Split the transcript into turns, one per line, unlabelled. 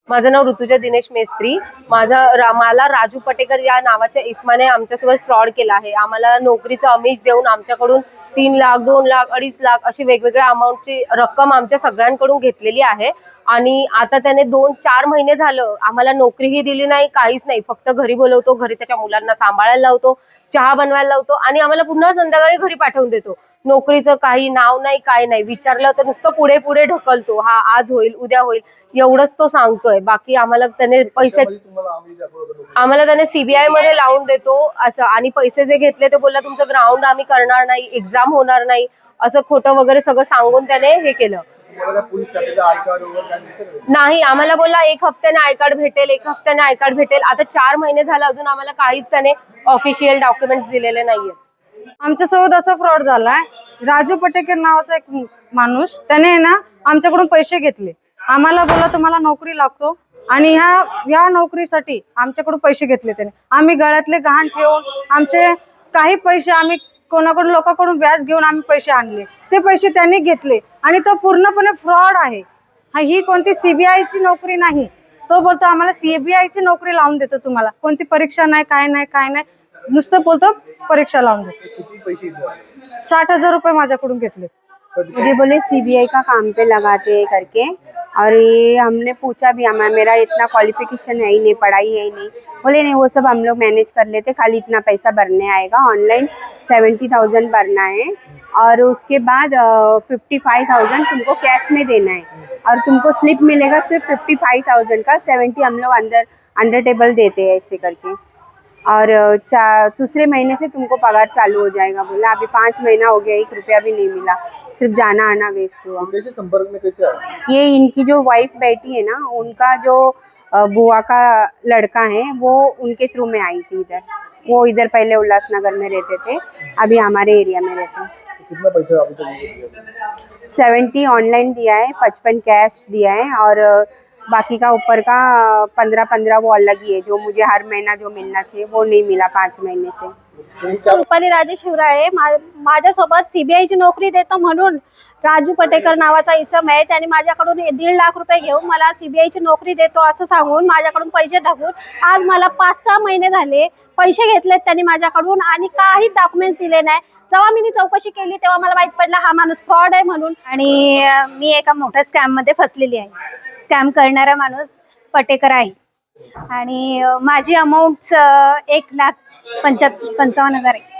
माझं नाव ऋतुजा दिनेश मेस्त्री। मला राजू पटेकर या नावाच्या इस्माने आमच्यासोबत फ्रॉड केला आहे। आम्हाला नोकरीचं आमिष देऊन आमच्याकडून 3 लाख 2 लाख 2.5 लाख अशी वेगवेगळ्या अमाऊंटची रक्कम आमच्या सगळ्यांकडून घेतलेली आहे। आणि आता त्याने 2-4 महिने झालं आम्हाला नोकरीही दिली नाही, काहीच नाही। फक्त घरी बोलवतो, घरी त्याच्या मुलांना सांभाळायला लावतो, चहा बनवायला लावतो आणि आम्हाला पुन्हा संध्याकाळी घरी पाठवून देतो। नोकरीचं काही नाव नाही, काय नाही। विचारलं तर नुसतं पुढे पुढे ढकलतो, हा आज होईल उद्या होईल एवढंच तो सांगतोय। बाकी आम्हाला त्याने सीबीआय मध्ये लावून देतो असं, आणि पैसे जे घेतले ते बोलला तुमचं ग्राउंड आम्ही करणार नाही, एक्झाम होणार नाही, असं खोटं वगैरे सगळं सांगून त्याने हे केलं। नाही, आम्हाला बोलला 1 हफ्त्याने आय कार्ड भेटेल, 1 हफ्त्याने आय कार्ड भेटेल। आता 4 महिने झाले अजून आम्हाला काहीच त्याने ऑफिशियल डॉक्युमेंट्स दिलेले नाहीये।
आमच्यासोबत असा फ्रॉड झालाय। राजू पटेकर नावाचा एक माणूस, त्याने ना आमच्याकडून पैसे घेतले। आम्हाला बोला तुम्हाला नोकरी लागतो आणि ह्या नोकरीसाठी आमच्याकडून पैसे घेतले त्याने। आम्ही गळ्यातले गहाण ठेवून आमचे काही पैसे आम्ही कोणाकडून लोकांकडून व्याज घेऊन आम्ही पैसे आणले, ते पैसे त्यांनी घेतले आणि तो पूर्णपणे फ्रॉड आहे। ही कोणती सीबीआयची नोकरी नाही। तो बोलतो आम्हाला सीबीआयची नोकरी लावून देतो, तुम्हाला कोणती परीक्षा नाही, काय नाही, नुसतं बोलतो परीक्षा लावून देतो। 60,000 रुपये माझ्याकडून घेतले।
मुझे बोले सीबीआई का काम पे लगाते हैं करके, और ये हमने पूछा भी, मेरा इतना क्वालिफिकेशन है ही नहीं, पढ़ाई है ही नहीं। बोले नहीं, वो सब हम लोग मैनेज कर लेते, खाली इतना पैसा भरने आएगा, ऑनलाइन 70,000 भरना है और उसके बाद 55,000 तुमको कैश में देना है और तुमको स्लिप मिलेगा सिर्फ 55,000 का, 70 हम लोग अंडर टेबल देते हैं ऐसे करके, और दूसरे महीने से तुमको पगार चालू हो जाएगा। बोला अभी 5 महीना हो गया, 1 रुपया भी नहीं मिला, सिर्फ जाना आना वेस्ट हुआ।
कैसे संपर्क में कैसे आया?
ये इनकी जो वाइफ बैठी है ना, उनका जो बुआ का लड़का है वो उनके थ्रू में आई थी इधर। वो इधर पहले उल्लासनगर में रहते थे, अभी हमारे एरिया में रहते हैं।
कितना पैसा अभी तक?
70 ऑनलाइन दिया है, 55 कैश दिया है, और बाकी का ऊपर का 15-15 वो अलग ही है, जो मुझे हर महीना जो मिलना चाहिए वो नहीं मिला 5 महीने से।
रुपाली राजेश शिवराळे माझ्यासोबत सीबीआयची नोकरी देतो म्हणून राजू पटेकर नावाचा इसम आहे, त्याने माझ्याकडून 1.5 लाख रुपये घेऊन मला सीबीआयची नोकरी देतो असं सांगून माझ्याकडून पैसे ढकलून आज मला 5-6 महिने झाले पैसे घेतलेत त्यांनी माझ्याकडून आणि काही डॉक्युमेंट्स दिले नाही। जेव्हा मी चौकशी केली तेव्हा मला माहित पडलं हा माणूस फ्रॉड आहे म्हणून।
आणि मी एका मोठ्या स्कॅम मध्ये फसलेली आहे। स्कॅम करणारा माणूस पटेकर आहे आणि माझी अमाऊंट 1,55,000 आहे।